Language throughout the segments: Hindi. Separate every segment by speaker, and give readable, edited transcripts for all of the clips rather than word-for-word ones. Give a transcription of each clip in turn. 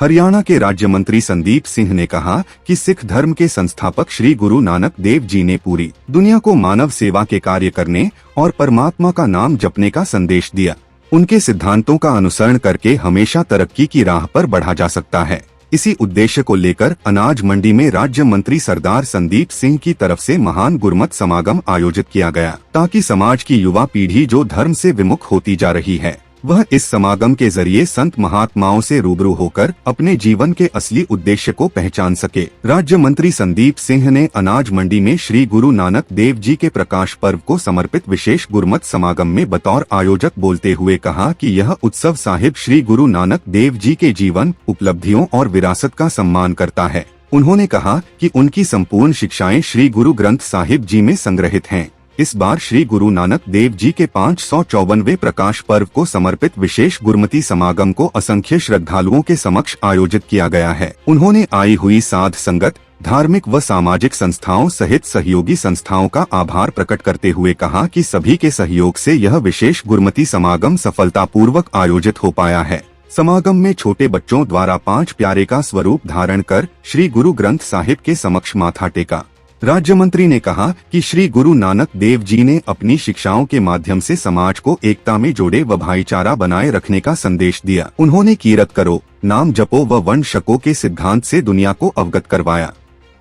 Speaker 1: हरियाणा के राज्य मंत्री संदीप सिंह ने कहा कि सिख धर्म के संस्थापक श्री गुरु नानक देव जी ने पूरी दुनिया को मानव सेवा के कार्य करने और परमात्मा का नाम जपने का संदेश दिया। उनके सिद्धांतों का अनुसरण करके हमेशा तरक्की की राह पर बढ़ा जा सकता है। इसी उद्देश्य को लेकर अनाज मंडी में राज्य मंत्री सरदार संदीप सिंह की तरफ से महान गुरमत समागम आयोजित किया गया, ताकि समाज की युवा पीढ़ी जो धर्म से विमुख होती जा रही है, वह इस समागम के जरिए संत महात्माओं से रूबरू होकर अपने जीवन के असली उद्देश्य को पहचान सके। राज्य मंत्री संदीप सिंह ने अनाज मंडी में श्री गुरु नानक देव जी के प्रकाश पर्व को समर्पित विशेष गुरमत समागम में बतौर आयोजक बोलते हुए कहा कि यह उत्सव साहिब श्री गुरु नानक देव जी के जीवन, उपलब्धियों और विरासत का सम्मान करता है। उन्होंने कहा कि उनकी संपूर्ण शिक्षाएं श्री गुरु ग्रंथ साहिब जी में संग्रहित हैं। इस बार श्री गुरु नानक देव जी के 554वें प्रकाश पर्व को समर्पित विशेष गुरमती समागम को असंख्य श्रद्धालुओं के समक्ष आयोजित किया गया है। उन्होंने आई हुई साध संगत, धार्मिक व सामाजिक संस्थाओं सहित सहयोगी संस्थाओं का आभार प्रकट करते हुए कहा कि सभी के सहयोग से यह विशेष गुरमती समागम सफलतापूर्वक आयोजित हो पाया है। समागम में छोटे बच्चों द्वारा 5 प्यारे का स्वरूप धारण कर श्री गुरु ग्रंथ साहिब के समक्ष माथा टेका। राज्य मंत्री ने कहा कि श्री गुरु नानक देव जी ने अपनी शिक्षाओं के माध्यम से समाज को एकता में जोड़े व भाईचारा बनाए रखने का संदेश दिया। उन्होंने कीरत करो, नाम जपो व वर्ण शको के सिद्धांत से दुनिया को अवगत करवाया।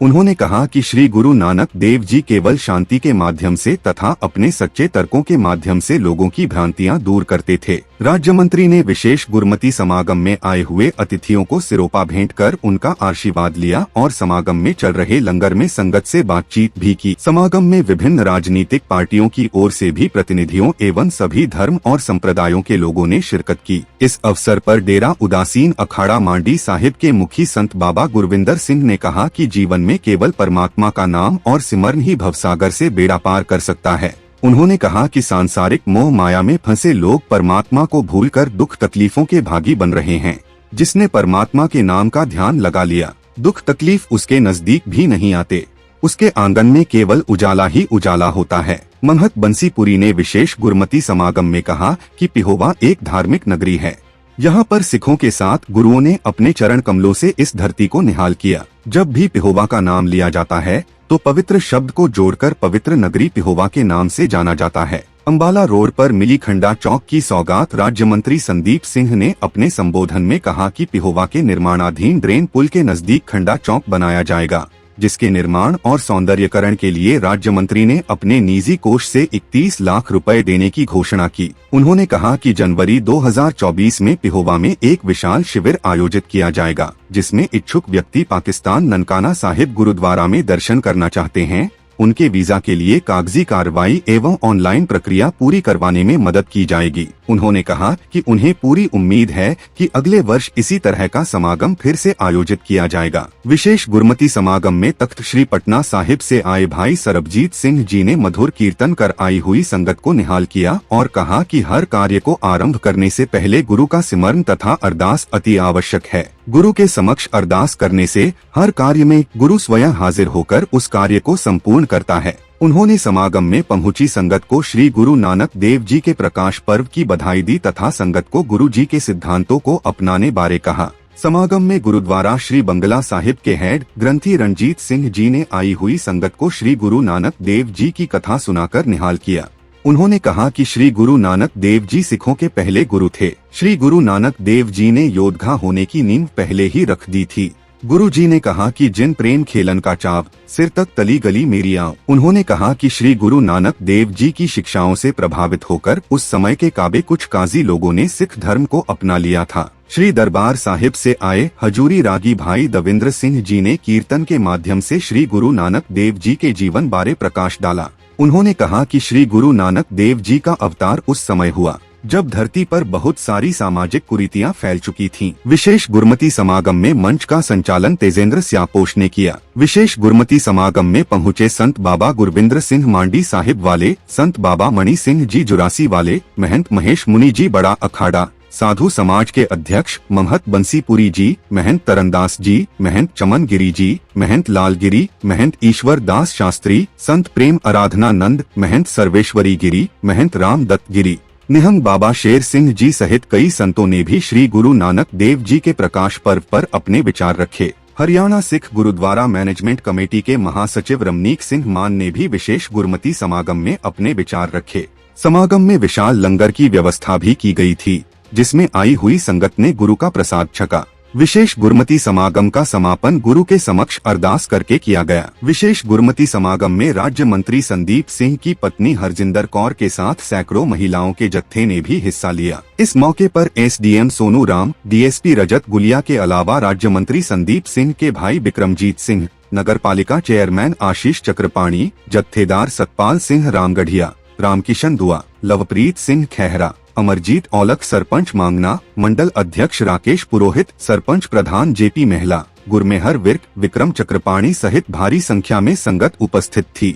Speaker 1: उन्होंने कहा कि श्री गुरु नानक देव जी केवल शांति के माध्यम से तथा अपने सच्चे तर्कों के माध्यम से लोगों की भ्रांतियां दूर करते थे। राज्य मंत्री ने विशेष गुरमती समागम में आए हुए अतिथियों को सिरोपा भेंट कर उनका आशीर्वाद लिया और समागम में चल रहे लंगर में संगत से बातचीत भी की। समागम में विभिन्न राजनीतिक पार्टियों की ओर से भी प्रतिनिधियों एवं सभी धर्म और संप्रदायों के लोगों ने शिरकत की। इस अवसर पर डेरा उदासीन अखाड़ा मांडी साहिब के मुखी संत बाबा गुरविंदर सिंह ने कहा कि जीवन में केवल परमात्मा का नाम और सिमरन ही भवसागर से बेड़ा पार कर सकता है। उन्होंने कहा कि सांसारिक मोह माया में फंसे लोग परमात्मा को भूलकर दुख तकलीफों के भागी बन रहे हैं। जिसने परमात्मा के नाम का ध्यान लगा लिया, दुख तकलीफ उसके नजदीक भी नहीं आते। उसके आंगन में केवल उजाला ही उजाला होता है। महंत बंसीपुरी ने विशेष गुरमती समागम में कहा कि पिहोवा एक धार्मिक नगरी है। यहाँ पर सिखों के साथ गुरुओं ने अपने चरण कमलों से इस धरती को निहाल किया। जब भी पिहोवा का नाम लिया जाता है तो पवित्र शब्द को जोड़कर पवित्र नगरी पिहोवा के नाम से जाना जाता है। अंबाला रोड पर मिली खंडा चौक की सौगात राज्य मंत्री संदीप सिंह ने अपने संबोधन में कहा कि पिहोवा के निर्माणाधीन ड्रेन पुल के नजदीक खंडा चौक बनाया जाएगा, जिसके निर्माण और सौंदर्यकरण के लिए राज्य मंत्री ने अपने निजी कोष से 31 लाख रुपए देने की घोषणा की। उन्होंने कहा कि जनवरी 2024 में पिहोवा में एक विशाल शिविर आयोजित किया जाएगा, जिसमें इच्छुक व्यक्ति पाकिस्तान ननकाना साहिब गुरुद्वारा में दर्शन करना चाहते हैं, उनके वीजा के लिए कागजी कार्रवाई एवं ऑनलाइन प्रक्रिया पूरी करवाने में मदद की जाएगी। उन्होंने कहा कि उन्हें पूरी उम्मीद है कि अगले वर्ष इसी तरह का समागम फिर से आयोजित किया जाएगा। विशेष गुरमती समागम में तख्त श्री पटना साहिब से आए भाई सरबजीत सिंह जी ने मधुर कीर्तन कर आई हुई संगत को निहाल किया और कहा कि हर कार्य को आरंभ करने से पहले गुरु का सिमरन तथा अरदास अति आवश्यक है। गुरु के समक्ष अरदास करने से हर कार्य में गुरु स्वयं हाजिर होकर उस कार्य को संपूर्ण करता है। उन्होंने समागम में पहुंची संगत को श्री गुरु नानक देव जी के प्रकाश पर्व की बधाई दी तथा संगत को गुरु जी के सिद्धांतों को अपनाने बारे कहा। समागम में गुरुद्वारा श्री बंगला साहिब के हेड ग्रंथी रणजीत सिंह जी ने आई हुई संगत को श्री गुरु नानक देव जी की कथा सुनाकर निहाल किया। उन्होंने कहा कि श्री गुरु नानक देव जी सिखों के पहले गुरु थे। श्री गुरु नानक देव जी ने योद्धा होने की नींव पहले ही रख दी थी। गुरु जी ने कहा कि जिन प्रेम खेलन का चाव, सिर तक तली गली मेरी आँव। उन्होंने कहा कि श्री गुरु नानक देव जी की शिक्षाओं से प्रभावित होकर उस समय के काबे कुछ काजी लोगों ने सिख धर्म को अपना लिया था। श्री दरबार साहिब से आए हजूरी रागी भाई दविंद्र सिंह जी ने कीर्तन के माध्यम से श्री गुरु नानक देव जी के जीवन बारे प्रकाश डाला। उन्होंने कहा कि श्री गुरु नानक देव जी का अवतार उस समय हुआ जब धरती पर बहुत सारी सामाजिक कुरीतियां फैल चुकी थीं। विशेष गुरमती समागम में मंच का संचालन तेजेंद्र स्यापोश ने किया। विशेष गुरमती समागम में पहुंचे संत बाबा गुरविंदर सिंह मांडी साहिब वाले, संत बाबा मणि सिंह जी जुरासी वाले, महंत महेश मुनि जी बड़ा अखाड़ा, साधु समाज के अध्यक्ष महंत बंसीपुरी जी, महंत तरनदास जी, महंत चमन गिरी जी, महंत लालगिरी, महंत ईश्वर दास शास्त्री, संत प्रेम आराधना नंद, महंत सर्वेश्वरी गिरी, महंत राम दत्त गिरी, निहंग बाबा शेर सिंह जी सहित कई संतों ने भी श्री गुरु नानक देव जी के प्रकाश पर्व पर अपने विचार रखे। हरियाणा सिख गुरुद्वारा मैनेजमेंट कमेटी के महासचिव रमनीक सिंह मान ने भी विशेष गुरमती समागम में अपने विचार रखे। समागम में विशाल लंगर की व्यवस्था भी की गई थी, जिसमें आई हुई संगत ने गुरु का प्रसाद छका। विशेष गुरमती समागम का समापन गुरु के समक्ष अरदास करके किया गया। विशेष गुरमती समागम में राज्य मंत्री संदीप सिंह की पत्नी हरजिंदर कौर के साथ सैकड़ों महिलाओं के जत्थे ने भी हिस्सा लिया। इस मौके पर एसडीएम सोनू राम, डीएसपी रजत गुलिया के अलावा राज्य मंत्री संदीप सिंह के भाई बिक्रमजीत सिंह, नगर पालिका चेयरमैन आशीष चक्रपाणी, जत्थेदार सतपाल सिंह रामगढ़िया, रामकिशन दुआ, लवप्रीत सिंह खैहरा, अमरजीत औलख, सरपंच मांगना, मंडल अध्यक्ष राकेश पुरोहित, सरपंच प्रधान जेपी मेहला, गुरमेहर विर्क, विक्रम चक्रपाणी सहित भारी संख्या में संगत उपस्थित थी।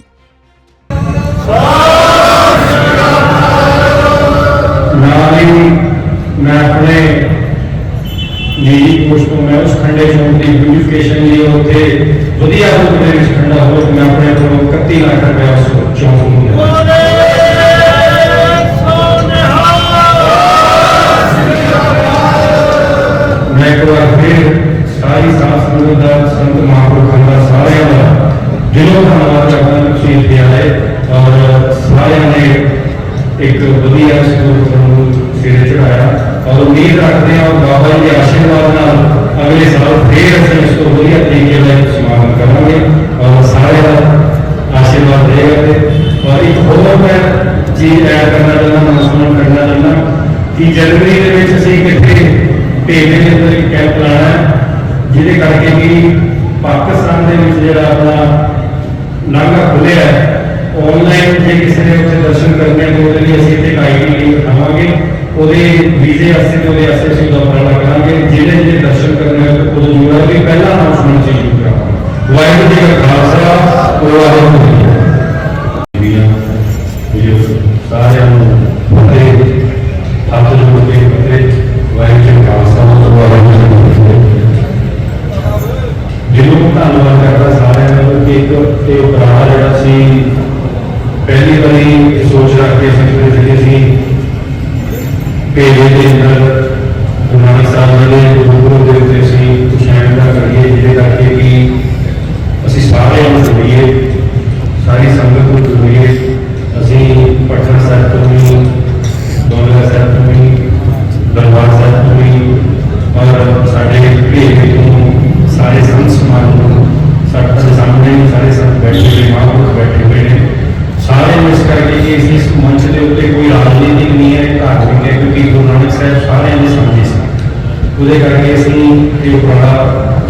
Speaker 2: मैं अपने निजी पोस्ट को मैं उस खंडे चौक की ब्यूटिफिकेशन लिए होते वधिया रूप में खंडा हो मैं अपने को 31 लाख रुपया उस चौक को मैं एक बार फिर सारी सांस्कृतिक संत महापुरुषों का सारे दिलों का धन्यवाद करता हूं कि ये आए और सारे ने एक वधिया सिरे चढ़ाया और उम्मीद रखते हैं और बाबा जी के आशीर्वाद नाल अगले साल फिर असं इसको वधिया तरीके से समापन करेंगे और सारे आशीर्वाद देगा। और एक होर मैं चीज ऐड करना चाहता अनाउंसमेंट करना चाहता कि जनवरी के असीं कितने भेजे के अंदर एक कैंप लाना है जिहदे करके कि पाकिस्तान के जो अपना लांघा खुलिया है ऑनलाइन जो किसी ने उत्थे दर्शन करने तो वो असीं एक आईडी लिंक बनावांगे ਉਹਦੇ ਵੀਜ਼ੇ ਵਾਸਤੇ ਤੇ ਉਹਦੇ ਵਾਸਤੇ ਅਸੀਂ ਉਪਰਾਲਾ ਕਰਾਂਗੇ ਜਿਹੜੇ ਜਿਹੜੇ ਦਰਸ਼ਨ ਕਰਨੇ ਉਹ ਜੁੜਾ ਵੀ ਪਹਿਲਾਂ ਅਨਾਉਂਸਮੈਂਟ ਜ਼ਰੂਰ ਕਰਾਂਗੇ। ਵਾਹਿਗੁਰੂ ਜੀ ਕਾ ਖਾਲਸਾ ਵਾਹਿਗੁਰੂ ਜੀ ਕੀ ਫਤਿਹ। ਸਾਰਿਆਂ ਨੂੰ ਫਤਿਹ ਹੱਥ ਜੋੜ ਕੇ ਫਤਿਹ। ਵਾਹਿਗੁਰੂ ਜੀ ਕਾ ਖਾਲਸਾ ਵਾਹਿਗੁਰੂ ਜੀ ਕੀ ਫਤਿਹ। ਜਿਹਨੂੰ ਧੰਨਵਾਦ ਕਰਦਾ ਸਾਰਿਆਂ ਨੂੰ ਕਿ ਇੱਕ ਇਹ ਉਪਰਾਲਾ ਜਿਹੜਾ ਸੀ ਪਹਿਲੀ ਵਾਰੀ ਸੋਚ ਰੱਖ ਕੇ ਜਿਹੜੇ ਸੀ भेजे के अंदर गुरु नानक साहब जी के गुरुपुरब के उत्ते असीं कुछ ऐसा करिए जिहदे करके कि असीं सारे जुड़िए सारी संगत को जुड़िए असीं पटना साहिब तो भी दौलत साहिब तो भी दरबार साहिब तो भी और साडे भेजे तो सारे संत समाज को साडे सामने सारे संत बैठे हुए महापुरुष बैठे हुए हैं सारे इस करके कि इस मंच के उत्ते कोई राजनीतिक नहीं है धार्मिक है क्योंकि गुरु नानक साहब सारे ने समझे सी करके असीं ये उपराला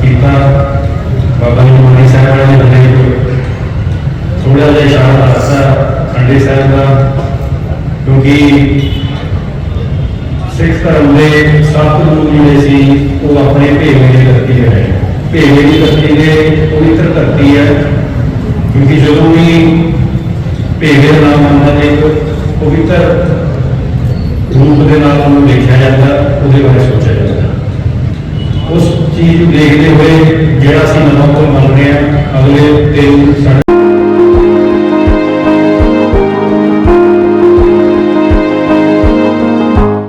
Speaker 2: किया। बाबा जी मनी साहब वाले ने बने थोड़ा जिहा इशारा दसा खंडे साहब का क्योंकि सिख धर्म के 7 गुरु जिहड़े सी वो अपने भेवे की धरती है भेवे की धरती के पवित्र धरती है क्योंकि जो भी भेवे का नाम आंदा है एक पवित्र रूप के नाल उन्होंने देखा जाता उसके बारे सोचा जाता उस चीज़ को देखते हुए जो असीं नवां को मन रहे हैं अगले दिन